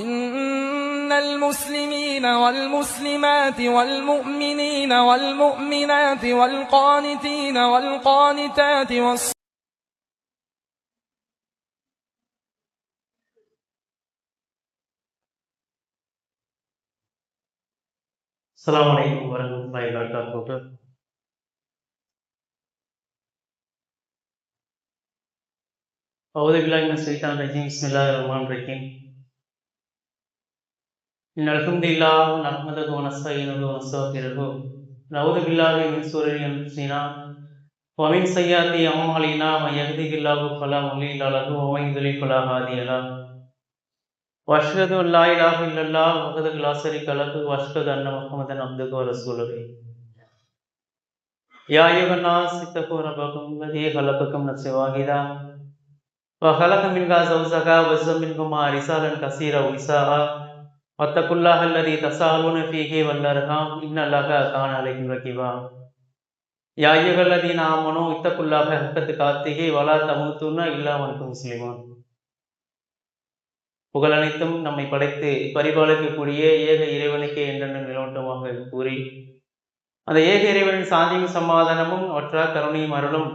إن المسلمين والمسلمات والمؤمنين والمؤمنات والقانتين والقانتات السلام عليكم ورحمة الله وبركاته. أعوذ بالله من الشيطان الرجيم. بسم الله الرحمن الرحيم. إن الحمد لله نحمده ونستعينه ونستغفره ونعوذ بالله من شرور أنفسنا ومن سيئات أعمالنا من يهده الله فلا مضل له ومن يضلل فلا هادي له وأشهد أن لا إله إلا الله وحده لا شريك له وأشهد أن محمدا عبده ورسوله. يا أيها الناس اتقوا ربكم الذي خلقكم من نفس واحدة وخلق منها زوجها وبث منهما رجالا كثيرا ونساء واتقوا الله الذي تساءلون فيه والأرحام إن الله كان عليكم رقيبا. يا أيها الذين آمنوا اتقوا الله حق تقاته ولا تموتن إلا وأنتم مسلمون. புகழ் அனைத்தும் நம்மை படைத்து பரிபாலிக்கக்கூடிய ஏக இறைவனுக்கே என்றென்றும் நிலவட்டமாக கூறி அந்த ஏக இறைவனின் சாந்தியும் சமாதானமும் ஒற்றா கருணையும் அருளும்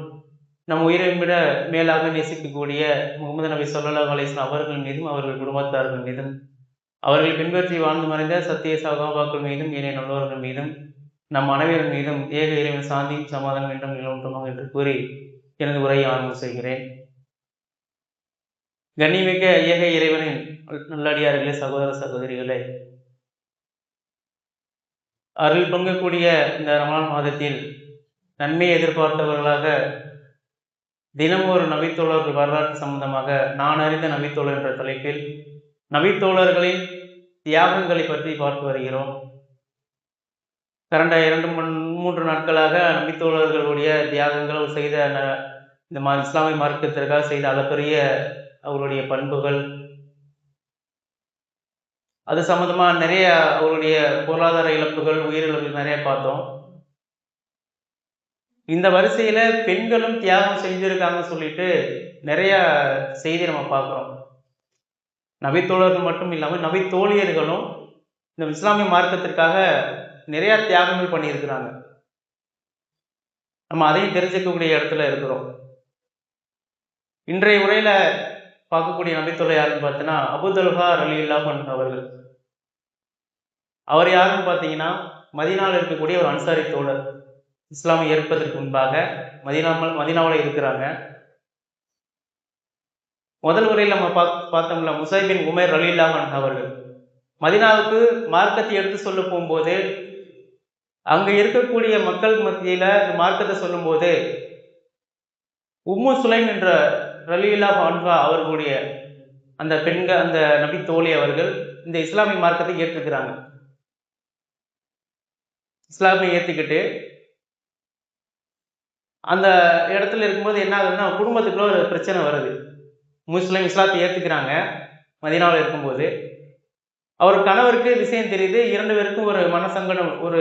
நம் உயிரை விட மேலாக நேசிக்கக்கூடிய முகமது நபி ஸல்லல்லாஹு அலைஹி வஸல்லம் அவர்கள் மீதும் அவர்கள் குடும்பத்தார்கள் மீதும் அவர்கள் பின்பற்றி வாழ்ந்து மறைந்த சத்திய சகாபாக்கள் மீதும் ஏனைய நல்லவர்கள் மீதும் நம் அனைவரின் மீதும் ஏக இறைவன் சாந்தியும் சமாதானம் என்றும் நிலவட்டமாக என்று கூறி எனது உரையை ஆரம்பம் செய்கிறேன். கண்ணியமிக்க ஏக இறைவனின் நல்லடியார்களே, சகோதர சகோதரிகளே, அருள் பங்கக்கூடிய இந்த ரமலான் மாதத்தில் நன்மையை எதிர்பார்த்தவர்களாக தினமும் ஒரு நபித்தோழர்கள் வரலாற்று சம்பந்தமாக நான் அறிந்த நபித்தோழர் என்ற தலைப்பில் நபித்தோழர்களின் தியாகங்களை பற்றி பார்த்து வருகிறோம். கடந்த 2-3 நாட்களாக நபித்தோழர்களுடைய தியாகங்கள் செய்த இந்த இஸ்லாமிய மார்க்கத்திற்காக செய்த அளப்பரிய அவருடைய பண்புகள், அது சம்பந்தமாக நிறைய அவருடைய பொருளாதார இழப்புகள், உயிரிழப்புகள் நிறைய பார்த்தோம். இந்த வரிசையில பெண்களும் தியாகம் செஞ்சிருக்காங்கன்னு சொல்லிட்டு நிறைய செய்தி நம்ம பார்க்குறோம். நபித்தோழர்கள் மட்டும் இல்லாமல் நபித்தோழியர்களும் இந்த இஸ்லாமிய மார்க்கத்திற்காக நிறைய தியாகங்கள் பண்ணியிருக்கிறாங்க. நம்ம அதையும் தெரிஞ்சுக்கக்கூடிய இடத்துல இருக்கிறோம். இன்றைய உரையில பார்க்கக்கூடிய நபித்தோழர் யாருன்னு பார்த்தீங்கன்னா அபூதல்ஹா ரலியல்லாஹு அன்ஹு அவர்கள். அவர் யாருன்னு பார்த்தீங்கன்னா மதீனாவில் இருக்கக்கூடிய ஒரு அன்சாரி தோழர். இஸ்லாமை ஏற்பதற்கு முன்பாக மதீனாவில் இருக்கிறாங்க. முதல் உரையில் நம்ம பார்த்தோம்ல முஸைப் பின் உமைர் ரலியல்லாஹு அன்ஹு அவர்கள் மதீனாவுக்கு மார்க்கத்தை எடுத்து சொல்ல போகும்போது அங்க இருக்கக்கூடிய மக்கள் மத்தியில மார்க்கத்தை சொல்லும் போது உம்மு சுலைம் என்ற ரலியல்லாஹு அன்ஹா அவர்களுடைய அந்த பெண்கள், அந்த நபி தோழி அவர்கள் இந்த இஸ்லாமிய மார்க்கத்தை ஏற்றுக்கிறாங்க. இஸ்லாமியை ஏற்றுக்கிட்டு அந்த இடத்துல இருக்கும்போது என்ன ஆகுதுன்னா குடும்பத்துக்குள்ள ஒரு பிரச்சனை வருது. முஸ்லிம் இஸ்லாத்தை ஏற்றுக்கிறாங்க. மதீனாவில் இருக்கும்போது அவர் கணவருக்கு விஷயம் தெரியுது. 2 பேருக்கும் ஒரு மனசங்கடம், ஒரு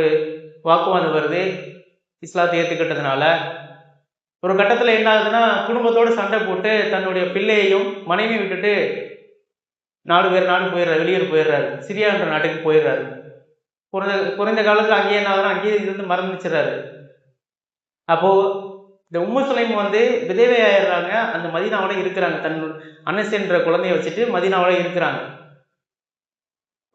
வாக்குவாதம் வருது. இஸ்லாத்தை ஏற்றுக்கிட்டதுனால ஒரு கட்டத்தில் என்ன ஆகுதுன்னா குடும்பத்தோடு சண்டை போட்டு தன்னுடைய பிள்ளையையும் மனைவியும் விட்டுட்டு நாடு போயிடுறாரு, வெளியூர் போயிடுறாரு. சிரியா என்ற நாட்டுக்கு போயிடுறாரு. குறைந்த காலத்தில் அங்கேயே என்ன ஆகுதுன்னா அங்கேயே இருந்து மறந்துச்சுறாரு. அப்போ இந்த உம்மு சுலைம் விதவை ஆயிடுறாங்க. அந்த மதீனாவோட இருக்கிறாங்க. தன் அனஸ் என்ற குழந்தைய வச்சுட்டு மதீனாவோட இருக்கிறாங்க.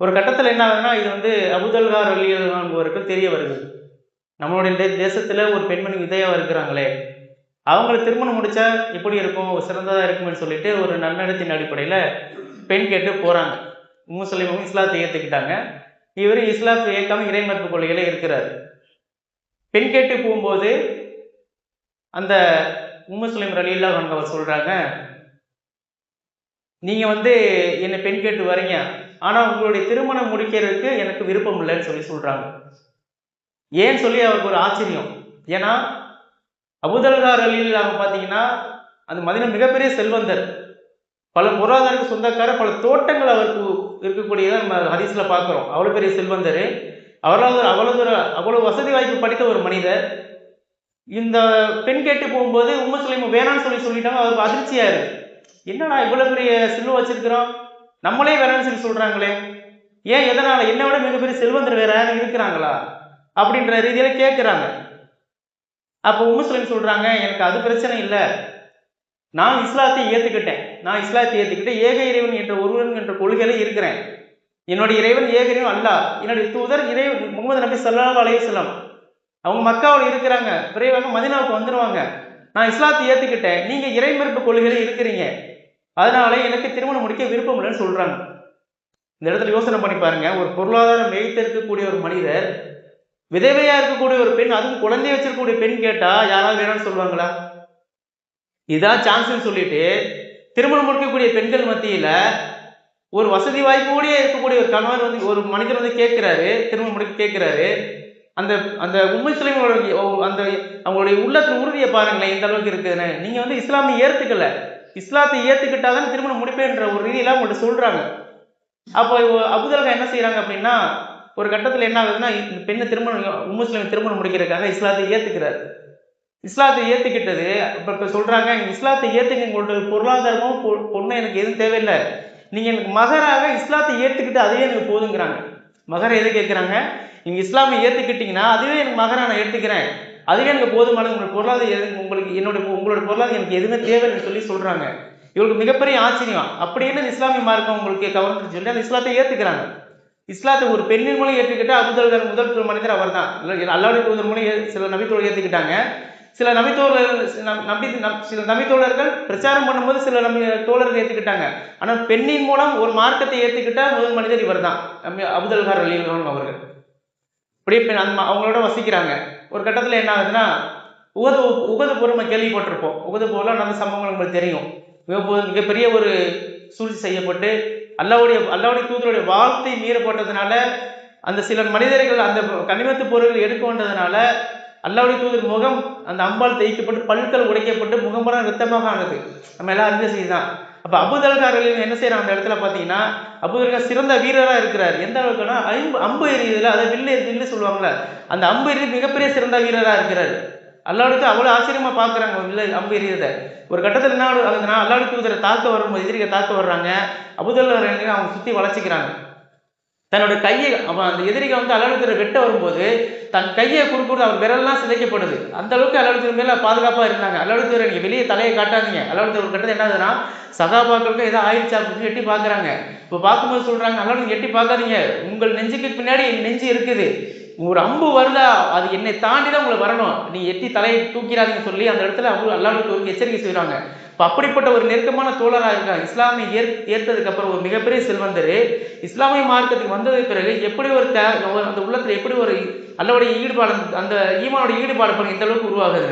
ஒரு கட்டத்தில் என்ன ஆகுதுன்னா இது அபூதல்ஹா ரலியல்லாஹு அன்ஹுவுக்கு தெரிய வருது. நம்மளுடைய தேசத்துல ஒரு பெண்மணி விதவையா இருக்கிறாங்களே, அவங்களை திருமணம் முடிச்சா எப்படி இருக்கும், சிறந்ததா இருக்கும்னு சொல்லிட்டு ஒரு நன்னடத்தின் அடிப்படையில பெண் கேட்டு போறாங்க. உம்மு சுலைமும் இஸ்லாத்தை ஏற்றுக்கிட்டாங்க. இவர் இஸ்லாத்தை ஏற்காம இறைமறுப்பு கொள்கையில இருக்கிறார். பெண் கேட்டு போகும்போது அந்த உம்மு சுலைம் ரலியல்லாஹு அன்ஹு அவர் சொல்றாங்க, நீங்க என்னை பெண் கேட்டு வரீங்க, ஆனா உங்களுடைய திருமணம் முடிக்கிறதுக்கு எனக்கு விருப்பம் இல்லைன்னு சொல்றாங்க. ஏன்னு சொல்லி அவருக்கு ஒரு ஆச்சரியம். ஏன்னா அபூதல்ஹா ரலியல்லாஹு பார்த்தீங்கன்னா அந்த மதீனா மிகப்பெரிய செல்வந்தர், பல பொருளாதாரத்துக்கு சொந்தக்கார, பல தோட்டங்கள் அவருக்கு இருக்கக்கூடியதை நம்ம ஹதீஸ்ல பார்க்கிறோம். அவ்வளவு பெரிய செல்வந்தர், அவ்வளவு வசதி வாய்ப்பு படித்த ஒரு மனிதர். இந்த பெண் கேட்டு போகும்போது உம்மு சுலைம் வேணான்னு சொல்லிட்டாங்க. அவருக்கு அதிர்ச்சியா இருக்கு. என்னடா இவ்வளவு பெரிய செல்வம் வச்சிருக்கிறோம், நம்மளே வேணாம்னு சொல்லி சொல்றாங்களே, ஏன் எதனால? என்னை விட மிகப்பெரிய செல்வந்தர் வேற யாரும் இருக்கிறாங்களா அப்படின்ற ரீதியில கேட்கிறாங்க. அப்போ முஸ்லிம் சொல்றாங்க, எனக்கு அது பிரச்சனை இல்லை, நான் இஸ்லாத்தை ஏத்துக்கிட்டேன், ஏக இறைவன் என்ற ஒருவன் என்ற கொள்கையில இருக்கிறேன். என்னுடைய இறைவன் ஏக இறைவன் அல்லாஹ், என்னுடைய தூதர் இறைவன் முகமது நபி ஸல்லல்லாஹு அலைஹி வஸல்லம். அவங்க மக்காவில் இருக்கிறாங்க, விரைவாக மதீனாவுக்கு வந்துடுவாங்க. நான் இஸ்லாத்தை ஏத்துக்கிட்டேன், நீங்க இறை மறுப்பு கொள்கையில இருக்கிறீங்க, அதனால எனக்கு திருமணம் முடிக்க விருப்பம் இல்லைன்னு சொல்றாங்க. இந்த இடத்துல யோசனை பண்ணி பாருங்க, ஒரு பொருளாதாரம் வைத்திருக்கக்கூடிய ஒரு மனிதர், விதவையா இருக்கக்கூடிய ஒரு பெண், அதுவும் குழந்தை வச்சிருக்கக்கூடிய பெண் கேட்டா யாராவது வேணாம்னு சொல்லுவாங்களா? இதான் சான்ஸ்ன்னு சொல்லிட்டு திருமணம் முடிக்கக்கூடிய பெண்கள் மத்தியில ஒரு வசதி வாய்ப்போடே இருக்கக்கூடிய ஒரு கணவர் வந்து, ஒரு மனிதர் வந்து கேட்கிறாரு, திருமணம் முடிக்க கேட்கிறாரு. அந்த அந்த உம்மு சுலைமோட அந்த அவங்களுடைய உள்ளத்தின் உறுதியை பாருங்களேன், எந்த அளவுக்கு இருக்குதுன்னு. நீங்க வந்து இஸ்லாமை ஏத்துக்கல, இஸ்லாத்தை ஏத்துக்கிட்டாதான் திருமணம் முடிப்பேன்ற ஒரு ரீதியில அவங்கள்ட்ட சொல்றாங்க. அப்போ அபூஜஹல் என்ன செய்யறாங்க அப்படின்னா, ஒரு கட்டத்தில் என்ன ஆகுதுன்னா, இந்த பெண்ணை உம்மு சுலைம் திருமணம் முடிக்கிறதுக்காக இஸ்லாத்தை ஏத்துக்கிறாரு. இஸ்லாத்தை ஏத்துக்கிட்டது இப்ப சொல்றாங்க, இஸ்லாத்தை ஏத்துக்க, உங்களோட பொருளாதாரமும் பொண்ணு எனக்கு எதுவும் தேவையில்லை, நீங்க எனக்கு மகராக இஸ்லாத்தை ஏத்துக்கிட்டு அதுவே எனக்கு போதுங்கிறாங்க. மகரை எது கேட்கிறாங்க? நீங்க இஸ்லாமை ஏத்துக்கிட்டீங்கன்னா அதுவே எனக்கு மகரா நான் எடுத்துக்கிறேன், அதுவே எனக்கு போதுமானது, உங்களோட பொருளாதாரம் உங்களோட பொருளாதாரம் எனக்கு எதுவுமே தேவைன்னு சொல்லி சொல்றாங்க. இவங்களுக்கு மிகப்பெரிய ஆச்சரியம். அப்படின்னு இஸ்லாமிய மார்க்கம் உங்களுக்கு கவர்ந்து சொல்லி அந்த இஸ்லாத்தை ஏத்துக்கிறாங்க. இஸ்லாத்தை ஒரு பெண்ணின் மூலம் ஏற்றுக்கிட்ட அபூஜஹல் முதல் மனிதர் அவர் தான். அல்லாஹ்வுடைய தூதர் மூலம் சில நபித்தோழர்கள் ஏற்றுக்கிட்டாங்க. சில நபித்தோழர்கள் பிரச்சாரம் பண்ணும்போது சில தோழர்கள் ஏற்றுக்கிட்டாங்க. ஆனால் பெண்ணின் மூலம் ஒரு மார்க்கத்தை ஏற்றுக்கிட்ட முதல் மனிதர் இவர் தான், அபூஜஹல் ரலியல்லாஹு அவர்கள். இப்படியே அவங்களோட வசிக்கிறாங்க. ஒரு கட்டத்தில் என்ன ஆகுதுன்னா, உகது போர் நம்ம கேள்விப்பட்டிருப்போம். உகது போர்லாம் நல்ல சம்பவங்கள் நம்மளுக்கு தெரியும். மிகப்பெரிய ஒரு சூழ்ச்சி செய்யப்பட்டு அல்லாஹ்வுடைய தூதருடைய வார்த்தை மீறப்பட்டதுனால, அந்த சில மனிதர்கள் அந்த கனிமத்து பொருட்கள் எடுக்க வந்ததுனால அல்லாஹ்வுடைய தூதர் முகம் அந்த அம்பால் தேய்க்கப்பட்டு பல்கள் உடைக்கப்பட்டு முகம்பெல்லாம் ரத்தமாக ஆனது. நம்ம எல்லாம் அறிந்த செய்தி தான். அப்போ அபூஜஹல் என்ன செய்யறாங்க அந்த இடத்துல பார்த்தீங்கன்னா, அபூஜஹல் சிறந்த வீரராக இருக்கிறார். எந்த அளவுக்குன்னா, அம்பு எறியதுல, அதை வில்லு சொல்லுவாங்கல்ல, அந்த அம்பு எறியது மிகப்பெரிய சிறந்த வீரராக இருக்கிறார். அல்லாஹ்வுக்கு அவ்வளோ ஆச்சரியமா பார்க்குறாங்க அம்பு எறியதை. ஒரு கட்டத்தில் என்ன ஆகுதுன்னா, அல்லாஹ்வுடைய தூதரை தாக்க வரும்போது, எதிரிகள் தாக்க வர்றாங்க, அபூஜஹல் அவங்க சுற்றி வளைச்சிக்கிறாங்க. தன்னோட கையை அந்த எதிரிகள் வந்து அல்லாஹ்வுடைய வெட்ட வரும்போது தன் கையை குறுக்கூட அவர் விரல்லாம் சிதைக்கப்படுது. அந்த அளவுக்கு அல்லாஹ்வுடைய மேல பாதுகாப்பாக இருந்தாங்க. அல்லாஹ்வுடைய நீங்க வெளியே தலையை காட்டாதீங்க. அல்லாஹ்வுடைய ஒரு கட்டத்தில் என்ன ஆகுதுன்னா, சகாபாக்களுக்கு ஏதோ ஆயிடுச்சா அப்படின்னு எட்டி பார்க்குறாங்க. இப்போ பார்க்கும்போது சொல்றாங்க, அல்லாஹ் எட்டி பார்க்காதீங்க, உங்கள் நெஞ்சுக்கு பின்னாடி என் நெஞ்சு இருக்குது, ஒரு அம்பு வருதா அது என்னை தாண்டி தான் உங்களுக்கு வரணும், நீ எட்டி தலையை தூக்கிறாதீங்கன்னு சொல்லி அந்த இடத்துல அல்லாஹ்வுக்கு ஒரு எச்சரிக்கை செய்வாங்க. இப்போ அப்படிப்பட்ட ஒரு நெருக்கமான தோழராக இருக்காங்க. இஸ்லாமை ஏற்றதுக்கு அப்புறம் ஒரு மிகப்பெரிய செல்வந்தர் இஸ்லாமிய மார்க்கத்துக்கு வந்ததுக்கு பிறகு எப்படி அந்த உள்ளத்துல எப்படி ஒரு அல்லாஹ்வுடைய ஈடுபாடு, அந்த ஈமானுடைய ஈடுபாடு பண்ணி இந்த அளவுக்கு உருவாகுது.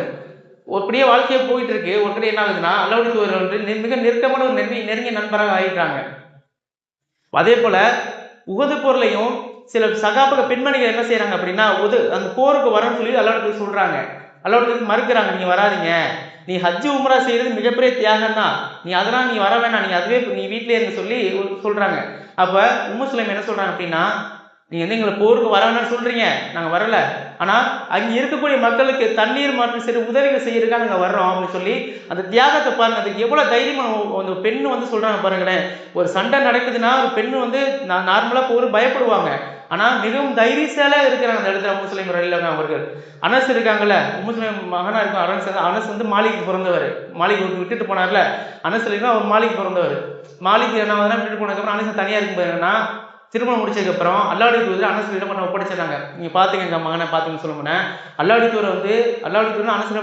அப்படியே வாழ்க்கையை போயிட்டு இருக்கு. ஒரு கடை என்ன ஆகுதுன்னா, அல்லாஹ்வுடைய தூதர் மிக நெருக்கமான ஒரு நெருங்கிய நண்பராக ஆகிட்டாங்க. அதே போல உஹது போர்லையும் சில சகாபக பெண்மணிகள் என்ன செய்யறாங்க அப்படின்னா, அந்த போருக்கு வரணும்னு சொல்லி அல்லாஹ்வுக்கு சொல்றாங்க. அல்லாஹ்வுக்கு மறுக்கிறாங்க, நீங்க வராதிங்க, நீ ஹஜ்ஜு உம்ரா செய்யறது மிகப்பெரிய தியாகம் தான், அதெல்லாம் நீ வர வேணாம், நீ அதுவே நீ வீட்டிலே இருந்து சொல்லி சொல்றாங்க. அப்ப உம்மு சுலைம் என்ன சொல்றாங்க அப்படின்னா, நீங்க வந்து எங்களை போருக்கு வர வேணாம்னு சொல்றீங்க, நாங்க வரல, ஆனா அங்க இருக்கக்கூடிய மக்களுக்கு தண்ணீர் மற்றும் சிறு உதவிகள் செய்யறதுக்காக நாங்க வர்றோம் அப்படின்னு சொல்லி அந்த தியாகத்தை பாருங்க. அதுக்கு எவ்வளவு தைரியமா அந்த பெண்ணு வந்து சொல்றாங்க பாருங்களேன். ஒரு சண்டை நடக்குதுன்னா ஒரு பெண்ணு வந்து நார்மலா போர் பயப்படுவாங்க, ஆனா மிகவும் தைரியசாலியா இருக்கிறாங்க அந்த இடத்துல உம்மு சுலைம் ரலியல்லாஹு அவர்கள். அனஸ் இருக்காங்கல்ல, உம்மு சுலைம் மகனா இருக்கும் அனஸ் வந்து மாலிக் பிறந்தவர். மாலிக் விட்டுட்டு போனார்ல, அனஸ் அவர் மாலிக் பிறந்தவர். மாலிக் என்ன விட்டுட்டு போனதுக்கப்புறம் அனஸ் தனியா இருக்கும் போதுன்னா, திருமணம் முடிச்சதுக்கப்புறம் அல்லாஹ்வுடைய தூதர் அனஸ் இடம் பண்ண ஒப்படைச்சிட்டாங்க. நீங்க பாத்துங்க எங்க மகனை பாத்துன்னு சொல்லுங்க. அல்லாஹ்வுடைய தூதர் அனஸ்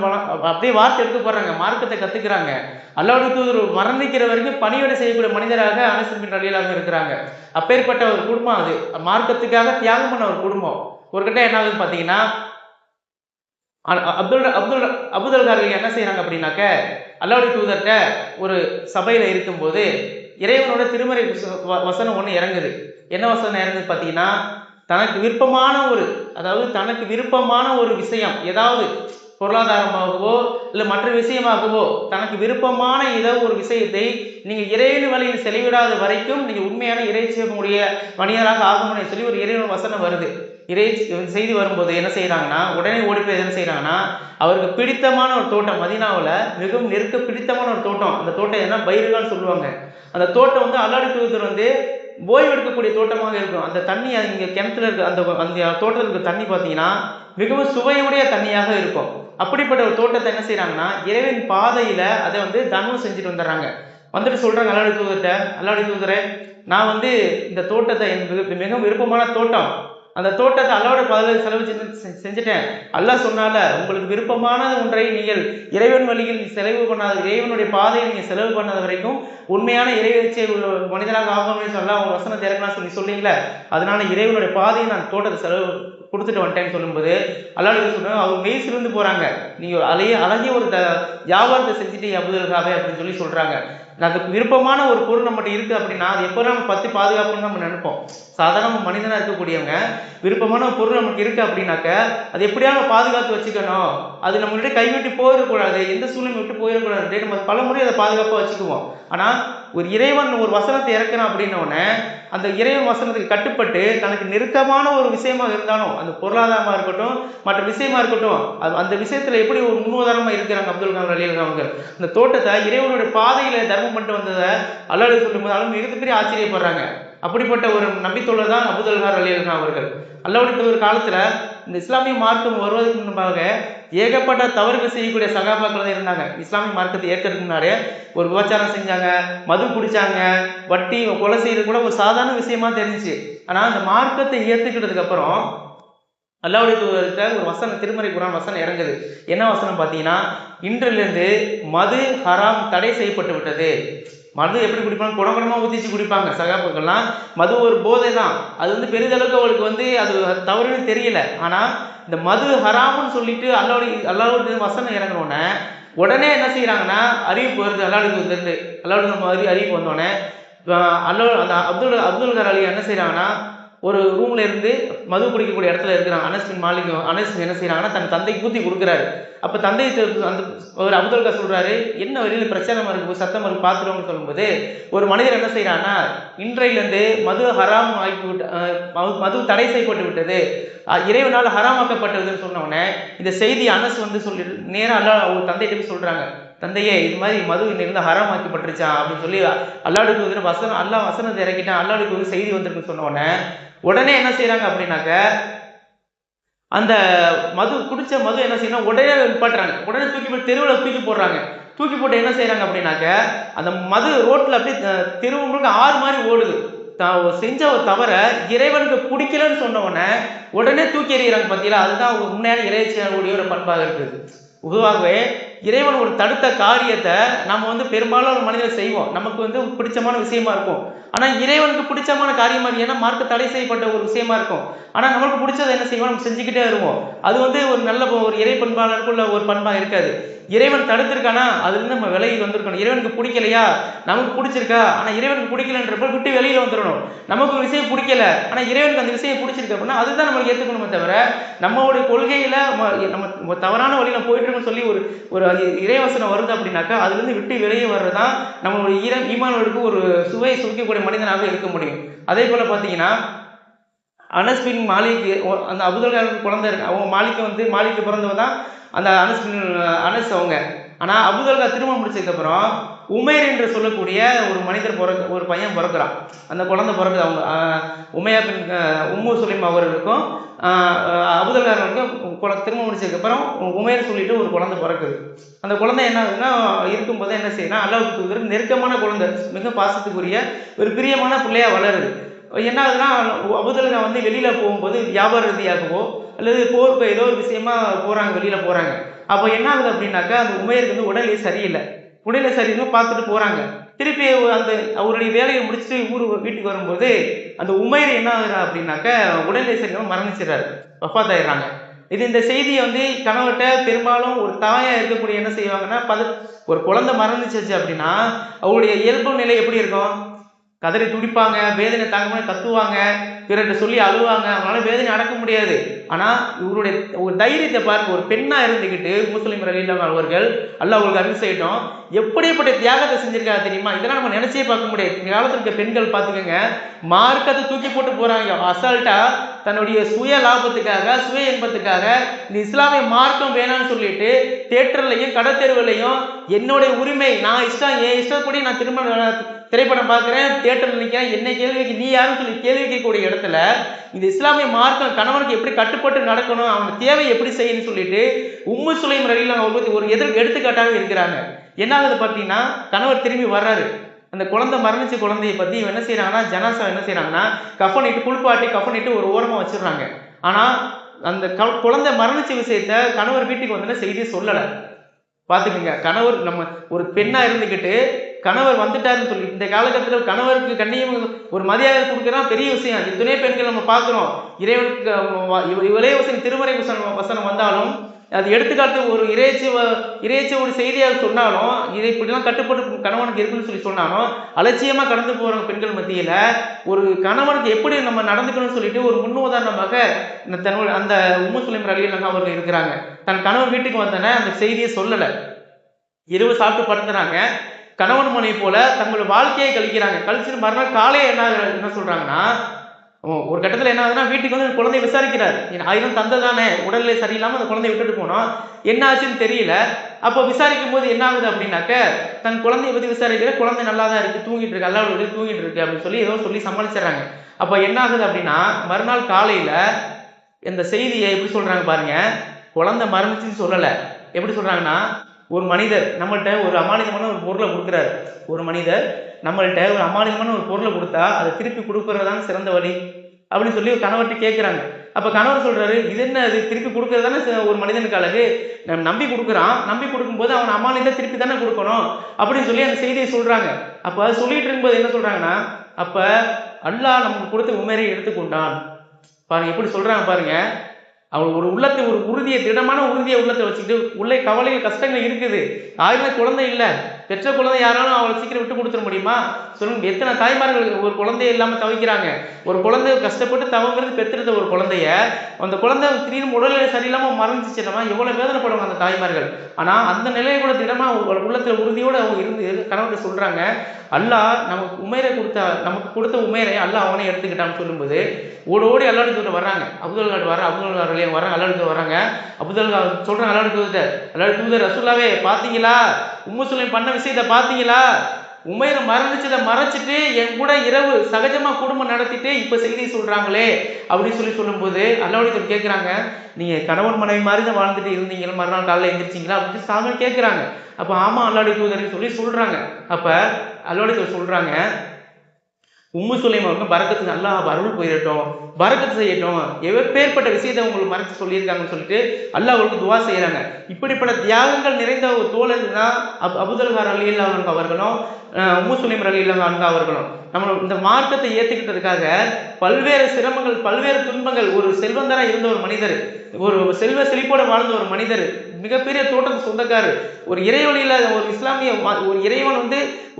அப்படியே வார்த்தை எடுத்து போடுறாங்க, மார்க்கத்தை கத்துக்கிறாங்க. அல்லாஹ்வுடைய தூதர் மரணிக்கிற வரைக்கும் பணியோட செய்யக்கூடிய மனிதராக அனஸ் பின் ரலியல்லாஹு அன்ஹு இருக்கிறாங்க. அப்பேற்பட்ட ஒரு குடும்பம், அது மார்க்கத்துக்காக தியாகம் பண்ண ஒரு குடும்பம். ஒரு கட்டம் என்ன ஆகுதுன்னு பாத்தீங்கன்னா, அபூஜஹல் என்ன செய்யறாங்க அப்படின்னாக்க, அல்லாஹ்வுடைய தூதர்கிட்ட ஒரு சபையில இருக்கும்போது இறைவனோட திருமறை வசனம் ஒன்று இறங்குது. என்ன வசனம் இறங்குது பார்த்தீங்கன்னா, தனக்கு விருப்பமான ஒரு விஷயம், ஏதாவது பொருளாதாரமாகவோ இல்லை மற்ற விஷயமாகவோ தனக்கு விருப்பமான ஏதோ ஒரு விஷயத்தை நீங்க இறைவன் வழியில் செலவிடாத வரைக்கும் நீங்க உண்மையான இறை செய்யக்கூடிய மனிதராக ஆகும்னு சொல்லி ஒரு இறைவன் வசனம் வருது. இறை செய்தி வரும்போது என்ன செய்யறாங்கன்னா, உடனே ஓடி போய் என்ன செய்யறாங்கன்னா, அவருக்கு பிடித்தமான ஒரு தோட்டம், மதீனாவில் மிகவும் பிடித்தமான ஒரு தோட்டம், அந்த தோட்டம் என்ன பைருகான்னு சொல்லுவாங்க. அந்த தோட்டம் வந்து அல்லாஹ்வுடைய தூதர் வந்து ஓய்வு எடுக்கக்கூடிய தோட்டமாக இருக்கும். அந்த தண்ணி இங்கே கிணத்துல இருக்க அந்த அந்த தோட்டத்தில் இருக்க தண்ணி பார்த்தீங்கன்னா மிகவும் சுவையுடைய தண்ணியாக இருக்கும். அப்படிப்பட்ட ஒரு தோட்டத்தை என்ன செய்யறாங்கன்னா இறைவன் பாதையில அதை வந்து தர்மம் செஞ்சுட்டு வந்துடுறாங்க. வந்துட்டு சொல்றாங்க அல்லாஹ்வுடைய தூதர்கிட்ட, அல்லாஹ்வுடைய தூதரே, நான் வந்து இந்த தோட்டத்தை எனக்கு மிகவும் விருப்பமான தோட்டம், அந்த தோட்டத்தை அல்லாஹ்வுடைய பாதையில் செஞ்சுட்டேன். அல்லாஹ் சொன்னால உங்களுக்கு விருப்பமான ஒன்றை நீங்கள் இறைவன் வழியில் செலவு பண்ணாத, இறைவனுடைய பாதையில் நீங்க செலவு பண்ணாத வரைக்கும் உண்மையான இறைவச்சை மனிதனாக ஆகணும்னு சொல்லலாம் ஒரு வசனத்தை இறக்கலாம் சொல்றீங்களே, அதனால இறைவனுடைய பாதையை நான் தோட்டத்தை செலவு கொடுத்துட்டு வந்துட்டேன்னு சொல்லும்போது அல்லாஹ் சொல்றாங்க, அவங்க மெய் சிறந்து போறாங்க. நீங்க அழகிய ஒரு வியாபாரத்தை செஞ்சுட்டு அபூதல்ஹாவே அப்படின்னு சொல்லி சொல்றாங்க. அதுக்கு விருப்பமான ஒரு பொருள் நம்மகிட்ட இருக்கு அப்படின்னா அது எப்போ நம்ம பத்தி பாதுகாப்புன்னு நம்ம நினைப்போம். சாதாரண மனிதனா இருக்கக்கூடியவங்க விருப்பமான ஒரு பொருள் நமக்கு இருக்கு அப்படின்னாக்க அது எப்படியா நம்ம பாதுகாத்து வச்சுக்கணும், அது நம்மகிட்ட கைவிட்டு போயிடக்கூடாது, எந்த சூழ்நிலை விட்டு போயிடக்கூடாது, நம்ம பல முறை அதை பாதுகாப்பாக வச்சுக்குவோம். ஆனா ஒரு இறைவன் ஒரு வசனத்தை இறக்கிறான் அப்படின்னோடனே அந்த இறைவன் வசனத்துக்கு கட்டுப்பட்டு தனக்கு நெருக்கமான ஒரு விஷயமாக இருந்தாலும் அந்த பொருளாதாரமா இருக்கட்டும் மற்ற விஷயமா இருக்கட்டும் அந்த விஷயத்துல எப்படி ஒரு முன்னுதாரணமா இருக்கிறாங்க அப்துல் கலாம் ரலியல்லாஹு அவங்க அந்த தோட்டத்தை இறைவனுடைய பாதையில தர்மம் பண்ணிட்டு வந்ததை அல்லாஹ் சொல்லும்போது மிகப்பெரிய ஆச்சரியப்படுறாங்க. அப்படிப்பட்ட ஒரு நபித்தோழர் தான் அபூதல்ஹா ரலியல்லாஹு அவர்கள். அல்லாஹ்வுடைய ஒரு காலத்துல இந்த இஸ்லாமிய மார்க்கம் வருவதற்கு முன்பாக ஏகப்பட்ட தவறுகள் செய்யக்கூடிய சகாபாக்கள் தான் இருந்தாங்க. இஸ்லாமிய மார்க்கத்தை ஏற்கிறதுக்கு முன்னாடியே ஒரு விபச்சாரம் செஞ்சாங்க, மது குடிச்சாங்க, வட்டி கொலை செய்யறது கூட ஒரு சாதாரண விஷயமா தெரிஞ்சிச்சு. ஆனா அந்த மார்க்கத்தை ஏற்றுக்கிட்டதுக்கு அப்புறம் அல்லாஹ்வுடைய தூதர்கிட்ட ஒரு வசனம், திருமறை குர்ஆன் வசனம் இறங்குது. என்ன வசனம் பார்த்தீங்கன்னா, இன்றிலிருந்து மது ஹராம் தடை செய்யப்பட்டு விட்டது. மது எப்படி குடிப்பாங்க, குடகுடமா ஊற்றிச்சு குடிப்பாங்க சகாபாக்கள்லாம். மது ஒரு போதை தான், அது வந்து பெரிதளவுக்கு அவளுக்கு வந்து அது தவறுன்னு தெரியல. ஆனா இந்த மது ஹராம்னு சொல்லிட்டு அல்லாஹ்வுடைய வசனம் இறங்கினோடனே உடனே என்ன செய்யறாங்கன்னா அறிவிப்பு வருது அல்லாஹ்வுடைய அறிவிப்பு வந்தோடனே அந்த அப்துல் கலாம் அலி என்ன செய்யறாங்கன்னா ஒரு ரூம்ல இருந்து மது குடிக்கக்கூடிய இடத்துல இருக்கிறாங்க. அனஸ் என்ன செய்யறாங்கன்னா தன் தந்தைக்கு ஊத்தி கொடுக்குறாரு. அப்ப தந்தை அந்த ஒரு அப்துல் கலாம் சொல்றாரு, என்ன வெளியில பிரச்சனை இருக்கு, சத்தம் இருக்கு, பாத்துருவோம்னு சொல்லும்போது ஒரு மனிதர் என்ன செய்யறாங்கன்னா, இன்றையிலிருந்து மது ஹராம் மது தடை செய்யப்பட்டு விட்டது, இறைவனால் ஹராமாக்கப்பட்டதுன்னு சொன்ன உடனே இந்த செய்தி அனஸ் வந்து சொல்லி நேரம் அல்லாஹ் அவங்க தந்தைகிட்ட போய் சொல்றாங்க, தந்தையே இது மாதிரி மது இன்னிலிருந்து ஹராம் ஆக்கப்பட்டுருச்சான் அப்படின்னு சொல்லி அல்லாஹ்வுடைய வசனம் வசனத்தை இறக்கிட்டான், அல்லாஹ்வுடைய செய்தி வந்திருக்குன்னு சொன்ன உடனே என்ன செய்யறாங்க அப்படின்னாக்க அந்த குடிச்ச மது என்ன செய்யணும் உடனே நிப்பாட்டுறாங்க, உடனே தூக்கி போய் தெருவில் தூக்கி போடுறாங்க. தூக்கி போட்டு என்ன செய்யறாங்க அப்படின்னாக்க அந்த மது ரோட்ல அப்படியே தெருவு முழுக்க ஆறு மாதிரி ஓடுது. செஞ்ச ஒரு தவிர இறைவனுக்கு பிடிக்கலன்னு சொன்ன உடனே தூக்கி எறிகிறாங்க. பார்த்தீங்களா, அதுதான் உண்மையான இறைச்சியாளுடைய ஒரு பண்பாக இருக்குது. பொதுவாகவே இறைவன் ஒரு தடுத்த காரியத்தை நம்ம வந்து பெரும்பாலும் மனிதர் செய்வோம், நமக்கு வந்து பிடிச்சமான விஷயமா இருக்கும். ஆனா இறைவனுக்கு பிடிச்சமான காரியமா இருக்கு, ஏன்னா மார்க்க தடை செய்யப்பட்ட ஒரு விஷயமா இருக்கும். ஆனா நம்மளுக்கு பிடிச்சதை என்ன செய்வோம், நம்ம செஞ்சுக்கிட்டே வருவோம். அது வந்து ஒரு நல்ல ஒரு இறை பண்பாளருக்குள்ள ஒரு பண்பா இருக்காது. இறைவன் தடுத்திருக்கானா அதுல இருந்து நம்ம விலகி வந்திருக்கணும். இறைவனுக்கு பிடிக்கலையா, நமக்கு பிடிச்சிருக்கா, ஆனா இறைவனுக்கு பிடிக்கலன்றப்ப விட்டு வெளியில வந்துடணும். நமக்கு ஒரு விஷயம் பிடிக்கல ஆனா இறைவனுக்கு அந்த விஷயம் பிடிச்சிருக்கு அப்படின்னா அதுதான் நம்மளுக்கு ஏற்றுக்கணுமே தவிர நம்மளுடைய கொள்கையில நம்ம தவறான வழியில போயிட்டு இருக்கோம்னு சொல்லி ஒரு இறைவசனம் வருது அப்படின்னாக்கா அதுல இருந்து விட்டு விலகி வர்றதுதான் நம்மளுடைய ஈமானுக்கு ஒரு சுவை சுவைக்கக்கூடிய மனிதனாக இருக்க முடியும். அதே போல பாத்தீங்கன்னா அனஸ் பின் மாலிக், அந்த அபூதல் கலாம் குழந்தை இருக்கு, அவங்க மாலிக்கு பிறந்தவங்க தான் அந்த அனஸ் அவங்க. ஆனா அபூதல் கலாம் திருமணம் முடிச்சதுக்கு அப்புறம் உமைர் என்று சொல்லக்கூடிய ஒரு மனிதர் ஒரு பையன் பிறக்கிறான். அந்த குழந்தை பிறகுது அவங்க உமையா பின் உம்மு சுலைம் அவர்களுக்கும் அபூதல் கலாமுக்கும் திருமணம் முடிச்சதுக்கு அப்புறம் உமைர் சொல்லிட்டு ஒரு குழந்தை பிறக்குது. அந்த குழந்தை என்ன ஆகுதுன்னா இருக்கும்போது என்ன செய்யணும், அல்லாஹ்வுக்கு தூதருக்கு நெருக்கமான குழந்தை, மிக பாசத்துக்குரிய ஒரு பிரியமான பிள்ளையா வளருது. என்ன ஆகுதுன்னா அபூதல் கலாம் வந்து வெளியில போகும்போது வியாபார ரீதியாகவோ அல்லது போருக்கு ஏதோ ஒரு விஷயமா போறாங்க, வெளியில போறாங்க. அப்போ என்ன ஆகுது அப்படின்னாக்கா அந்த உமையருக்கு வந்து உடல்நிலை சரியில்லை, உடல்நிலை சரியில்லை பார்த்துட்டு போறாங்க. திருப்பி அந்த அவருடைய வேலையை முடிச்சுட்டு வீட்டுக்கு வரும்போது அந்த உமையர் என்ன ஆகுறா அப்படின்னாக்க உடல்நிலை சரியில்லாம மரணிச்சிடறாரு, வஃபாத் ஆயிடுறாங்க. இந்த செய்தியை வந்து கணவர்கிட்ட பெரும்பாலும் ஒரு தாயா இருக்கக்கூடிய என்ன செய்வாங்கன்னா ஒரு குழந்தை மரணிச்சிச்சு அப்படின்னா அவருடைய இயல்பு நிலை எப்படி இருக்கும், கதறி துடிப்பாங்க, வேதனை தாங்க கத்துவாங்க, பிறர்கிட்ட சொல்லி அழுவாங்க, அவங்களால வேதனை அடக்க முடியாது. ஆனா இவருடைய ஒரு தைரியத்தை பாருங்க, ஒரு பெண்ணா இருந்துக்கிட்டு முஸ்லிம் ரலியல்லாஹு அவர்கள் அல்லாஹ் அவங்களுக்கு அருள் செய்யட்டும், எப்படிப்பட்ட தியாகத்தை செஞ்சிருக்காங்க தெரியுமா, இதெல்லாம் நம்ம நினைச்சே பார்க்க முடியாது. இந்த காலத்துல இருக்க பெண்கள் பார்த்துக்கோங்க, மார்க்கத்தை தூக்கி போட்டு போறாங்க அசால்ட்டா, தன்னுடைய சுய லாபத்துக்காக சுய இன்பத்துக்காக இந்த இஸ்லாமிய மார்க்கம் வேணாம்னு சொல்லிட்டு தேட்டர்லையும் கடத்தெருவிலையும் என்னுடைய உரிமை, நான் இஷ்டம், என் இஷ்டப்படி நான் திரைப்படம் பார்க்குறேன், தியேட்டரில் நிற்கிறேன், என்னை கேள்விக்கு நீ யாருன்னு சொல்லி கேள்வி கேட்கக்கூடிய இடத்துல இந்த இஸ்லாமிய மார்க்கம் கணவனுக்கு எப்படி கட்டுப்பட்டு நடக்கணும், அவன் தேவை எப்படி செய்யணும்னு சொல்லிட்டு உம்மு சுலைம் ரலியல்லாஹு அன்ஹா ஒரு எடுத்துக்காட்டாக இருக்கிறாங்க. என்ன ஆகுது பார்த்தீங்கன்னா, கணவர் திரும்பி வர்றாரு. அந்த குழந்தை மரணிச்ச குழந்தைய பற்றி இவன் என்ன செய்யறாங்கன்னா, ஜனாசா என்ன செய்யறாங்கன்னா கஃனிட்டு குளிப்பாட்டி ஒரு ஓரமாக வச்சிடுறாங்க. ஆனால் அந்த குழந்தை மரணிச்ச விஷயத்த கணவர் வீட்டுக்கு வந்து செய்தி சொல்லலை. பார்த்துக்குங்க, கணவர் நம்ம ஒரு பெண்ணா இருந்துக்கிட்டு கணவர் வந்துட்டாருன்னு சொல்லி இந்த காலகட்டத்தில் கணவருக்கு கண்ணியம் ஒரு மரியாதை கொடுக்கறதான் பெரிய விஷயம். எத்தனையோ பெண்கள் நம்ம பார்க்குறோம், இறைவனுக்கு இவரே திருமறை வசனம் வந்தாலும் அது எடுத்துக்காட்டு ஒரு இறைச்சி ஒரு செய்தியாக சொன்னாலும் இதை இப்படிலாம் கட்டுப்பட்டு கணவனுக்கு இருக்குன்னு சொல்லி சொன்னாலும் அலட்சியமாக கடந்து போகிற பெண்கள் மத்தியில் ஒரு கணவனுக்கு எப்படி நம்ம நடந்துக்கணும்னு சொல்லிட்டு ஒரு முன்னுதாரணமாக தன்னுடைய அந்த உம்மு சுலைம் ரலியல்லாஹு அன்ஹா அவர்கள் இருக்கிறாங்க. தன் கணவன் வீட்டுக்கு வந்தோன்னே அந்த செய்தியை சொல்லலை. இரவு சாப்பிட்டு படுத்துறாங்க. கணவன் மனைவி போல தங்களோட வாழ்க்கையை கழிச்சிட்டு மறுநாள் காலையே என்ன சொல்றாங்கன்னா, ஒரு கட்டத்தில் என்ன ஆகுதுன்னா வீட்டுக்கு வந்து குழந்தைய விசாரிக்கிறார். ஆயிரம் தந்தை தானே, உடல்நிலை சரியில்லாமல் அந்த குழந்தைய விட்டுட்டு போனோம், என்ன ஆச்சுன்னு தெரியல. அப்போ விசாரிக்கும் போது என்ன ஆகுது அப்படின்னாக்க, தன் குழந்தைய பற்றி விசாரிக்கிற குழந்தை நல்லா தான் இருக்கு, தூங்கிட்டு இருக்கு, அல்லாஹ்வுடைய தூங்கிட்டு இருக்கு அப்படின்னு சொல்லி ஏதோ சொல்லி சமாளிச்சிடறாங்க. அப்போ என்ன ஆகுது அப்படின்னா, மறுநாள் காலையில இந்த செய்தியை எப்படி சொல்றாங்க பாருங்க. குழந்தை மரணிச்சுன்னு சொல்லலை, எப்படி சொல்றாங்கன்னா, ஒரு மனிதர் நம்மள்கிட்ட ஒரு அமானிதமான ஒரு பொருளை கொடுக்குறாரு. ஒரு மனிதர் நம்மள்கிட்ட ஒரு அமானிதமான ஒரு பொருளை கொடுத்தா அதை திருப்பி கொடுக்கறதுதான் சிறந்த வழி அப்படின்னு சொல்லி ஒரு கணவர்கிட்ட கேட்குறாங்க. அப்போ கணவர் சொல்றாரு, இது என்ன, அது திருப்பி கொடுக்கறது தானே ஒரு மனிதனுக்கு அழகு, நம்பி கொடுக்குறான், நம்பி கொடுக்கும்போது அவன் அமானிதம் திருப்பி தானே கொடுக்கணும் அப்படின்னு சொல்லி அந்த செய்தியை சொல்றாங்க. அப்போ சொல்லிட்டு இருக்கும்போது என்ன சொல்றாங்கன்னா, அப்போ அல்லாஹ் நமக்கு கொடுத்த உமரை எடுத்துக்கொண்டான். பாருங்க எப்படி சொல்றாங்க பாருங்க. அவள் ஒரு உள்ளத்தை ஒரு உறுதியை திடமான உறுதியை உள்ளத்தை வச்சுக்கிட்டு உள்ளே கவலைகள் கஷ்டங்கள் இருக்குது. ஆயிரம் குழந்தை இல்லை, பெற்ற குழந்தை யாராலும் அவளை சீக்கிரம் விட்டு கொடுத்துட முடியுமா சொல்லுங்க. எத்தனை தாய்மார்கள் ஒரு குழந்தைய இல்லாமல் தவிக்கிறாங்க. ஒரு குழந்தை கஷ்டப்பட்டு தவங்கிறது பெற்றெடுத்த ஒரு குழந்தைய அந்த குழந்தை திடீர்னு உடல்நிலை சரியில்லாமல் மறைஞ்சிச்சுன்னா எவ்வளோ வேதனைப்படுவாங்க அந்த தாய்மார்கள். ஆனால் அந்த நிலையை கூட திடமாக உள்ளத்தில் உறுதியோடு அவங்க இருந்து கணவன் சொல்கிறாங்க, அல்லாஹ் நமக்கு கொடுத்த உமேரை அல்லாஹ் அவனே எடுத்துக்கிட்டான்னு சொல்லும்போது ஓடோடி அல்லாஹ்வுக்கு வர்றாங்க. அபூதல் வர்றாங்க, அல்லாஹ்வுக்கு வர்றாங்க. அபூதல் சொல்கிறாங்க, அல்லாஹ்வுடைய தூதர் ரசூலுல்லாஹ்வே பார்த்தீங்களா, உம்மு சுலைம் பண்ண விஷயத்தை பார்த்தீங்களா, உமைரை மரணிச்சதை மறைச்சிட்டு என் கூட இரவு சகஜமா குடும்பம் நடத்திட்டு இப்ப செய்தி சொல்றாங்களே அப்படின்னு சொல்லும்போது அல்லாஹ்வுடைய கேட்குறாங்க, நீங்க கணவன் மனைவி மாதிரி தான் வாழ்ந்துட்டு இருந்தீங்க, மறுநாள் காலையில் எழுந்திரிச்சிங்களா அப்படின்னு சாமி கேட்குறாங்க. அப்போ ஆமா அல்லாஹ்வுடைய தூதர்னு சொல்றாங்க. அப்ப அல்லாஹ்வுடைய சொல்றாங்க, உம்மு சுலைம் அவங்க பரக்கத்து அல்லாஹ் அருள் போயிடட்டும், பரக்கத்து செய்யட்டும், எப்பேற்பட்ட விஷயத்தை உங்களுக்கு மறைச்சு சொல்லியிருக்காங்கன்னு சொல்லிட்டு அல்லாஹ் அவங்களுக்கு துவா செய்யறாங்க. இப்படிப்பட்ட தியாகங்கள் நிறைந்த ஒரு தோழர் தான் அபூதல் ரலியல்லாஹு அன்ஹு அவர்களும் உம்மு சுலைம் ரலியல்லாஹு அன்ஹா அவர்களும். நம்ம இந்த மார்க்கத்தை ஏற்றுக்கிட்டதுக்காக பல்வேறு சிரமங்கள் பல்வேறு துன்பங்கள், ஒரு செல்வந்தரா இருந்த ஒரு மனிதர், ஒரு செல்வ செழிப்போட வாழ்ந்த ஒரு மனிதர், மிகப்பெரிய தோட்டத்து சொந்தக்காரர், ஒரு இறைவழியில ஒரு இஸ்லாமிய ஒரு இறைவன்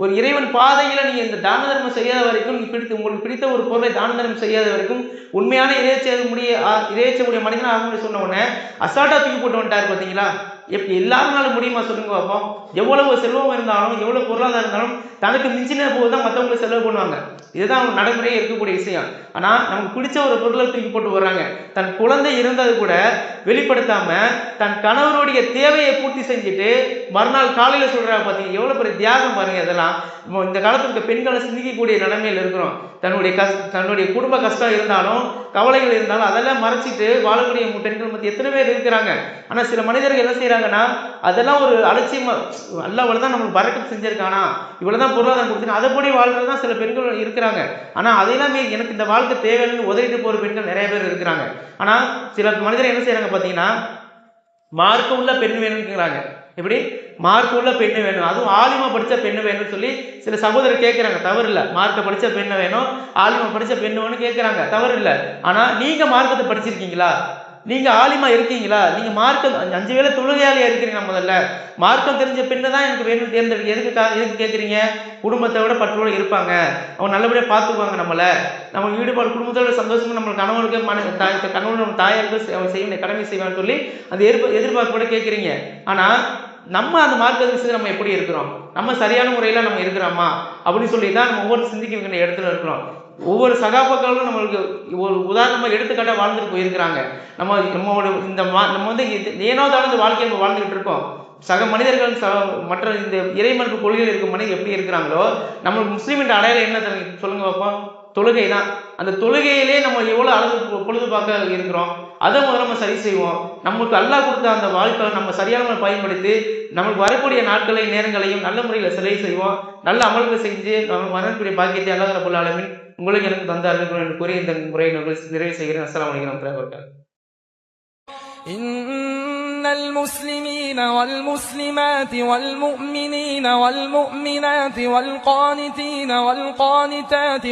ஒரு இறைவன் பாதையில நீங்க இந்த தான தர்மம் செய்யாத வரைக்கும் உங்களுக்கு பிடித்த ஒரு பொருளை தான தர்மம் செய்யாத வரைக்கும் உண்மையான இறைச்சக்கூடிய மனிதனா ஆகும்னு சொன்ன உடனே அசால்ட்டா தூக்கி போட்டு வந்துட்டாரு. பார்த்தீங்களா, எப்படி எல்லாருனாலும் முடியுமா சொல்லுங்க பார்ப்போம். எவ்வளவு செல்வம் இருந்தாலும் எவ்வளவு பொருளாதாரம் இருந்தாலும் தனக்கு மிஞ்சின போது தான் மற்றவங்களுக்கு செலவு பண்ணுவாங்க. இதுதான் அவங்க நடைமுறையே இருக்கக்கூடிய விஷயம். ஆனா நமக்கு பிடிச்ச ஒரு பொருளை தூக்கி போட்டு வர்றாங்க. தன் குழந்தை இருந்தது கூட வெளிப்படுத்தாம தன் கணவருடைய தேவையை பூர்த்தி செஞ்சுட்டு மறுநாள் காலையில சொல்றாங்க. பார்த்தீங்க எவ்வளவு பெரிய தியாகம் பாருங்க. இதெல்லாம் இந்த காலத்துக்கு பெண்களை சிந்திக்கக்கூடிய நிலைமையில் இருக்கிறோம். தன்னுடைய குடும்ப கஷ்டம் இருந்தாலும் கவலைகள் இருந்தாலும் அதெல்லாம் மறைச்சிட்டு வாழக்கூடிய பெண்கள் மத்திய எத்தனை பேர் இருக்கிறாங்க. ஆனா சில மனிதர்கள் என்ன செய்யறாங்கன்னா, அதெல்லாம் ஒரு அலட்சியமா, அல்லாஹ் இவ்வளவுதான் நம்மளுக்கு பரக்கத்து செஞ்சிருக்கானா, இவ்வளவுதான் பொருளாதாரம் கொடுத்துருக்கான், அதைப்படி வாழ்றதுதான் சில பெண்கள் இருக்கிறாங்க. ஆனா அதையெல்லாம் எனக்கு இந்த வாழ்க்கை தேவைன்னு உதவிட்டு போற பெண்கள் நிறைய பேர் இருக்கிறாங்க. ஆனா சில மனிதர்கள் என்ன செய்யறாங்க பார்த்தீங்கன்னா, மார்க்க உள்ள பெண் வேணும்ங்கிறாங்க. எப்படி மார்க் உள்ள பெண்ணு வேணும், அதுவும் ஆலிமா படித்த பெண்ணு வேணும்னு சொல்லி சில சகோதரர் கேட்குறாங்க. தவறு இல்லை, மார்க்கை படித்த பெண்ணை வேணும், ஆலிமா படித்த பெண்ணு வேணும் கேட்குறாங்க, தவறு இல்லை. ஆனால் நீங்கள் மார்க்கத்தை படிச்சிருக்கீங்களா, நீங்கள் ஆலிமா இருக்கீங்களா, நீங்கள் மார்க்கம் 5 வேளை தொழுகையாளியா இருக்கிறீங்க. முதல்ல மார்க்கம் தெரிஞ்ச பெண்ணை தான் எனக்கு வேணும் தேர்ந்தெடுக்க. எதுக்கு கேட்குறீங்க? குடும்பத்தை விட பற்றோடு இருப்பாங்க, அவங்க நல்லபடியாக பார்த்துக்குவாங்க, நம்மளை நம்ம ஈடுபாடு குடும்பத்தோட சந்தோஷமா நம்ம கணவனுக்கு கணவன் நம்ம தாயாருக்கு செய்ய கடமை செய்வான்னு சொல்லி அந்த எதிர்பார்ப்போட கேட்குறீங்க. ஆனால் நம்ம அந்த மார்க்க விஷயத்தை நம்ம எப்படி இருக்கிறோம், நம்ம சரியான முறையில் நம்ம இருக்கிறோமா அப்படின்னு சொல்லி தான் நம்ம ஒவ்வொரு சிந்திக்க வேண்டிய இடத்துல இருக்கிறோம். ஒவ்வொரு சகாபாக்களும் நம்மளுக்கு ஒரு உதாரணமாக எடுத்துக்காட்டாக வாழ்ந்துட்டு போயிருக்கிறாங்க. நம்ம ஏனோ தான இந்த வாழ்க்கையை நம்ம வாழ்ந்துகிட்டு இருக்கோம். சக மனிதர்கள் மற்ற இந்த இறைமறுப்பு கொள்கையில் இருக்கும் மனிதர் எப்படி இருக்கிறாங்களோ, நம்ம முஸ்லீமின் அடையாளம் என்ன சொல்லுங்க பார்ப்போம்? தொழுகை தான். அந்த தொழுகையிலே நம்ம எவ்வளோ அளவு பொழுதுபாக்க இருக்கிறோம், அதை முதல்ல நம்ம சரி செய்வோம். நமக்கு அல்லாஹ் கொடுத்த அந்த வாழ்க்கை நம்ம சரியான பயன்படுத்தி நமக்கு வரக்கூடிய நாட்களை நேரங்களையும் நல்ல முறையில் சிலை செய்வோம். நல்ல அமல்கள் செஞ்சு நம்ம வரக்கூடிய பாக்கியத்தை அல்லாஹ் ரப்பல் ஆலமீன் உங்களுக்கு எனக்கு தந்தார்கள் கூறி இந்த முறையை நிறைவு செய்கிறேன். அஸ்ஸலாமு அலைக்கும் வரஹ்மத்துல்லாஹி வபரகாத்துஹு. إن المسلمين والمسلمات والمؤمنين والمؤمنات والقانتين والقانتات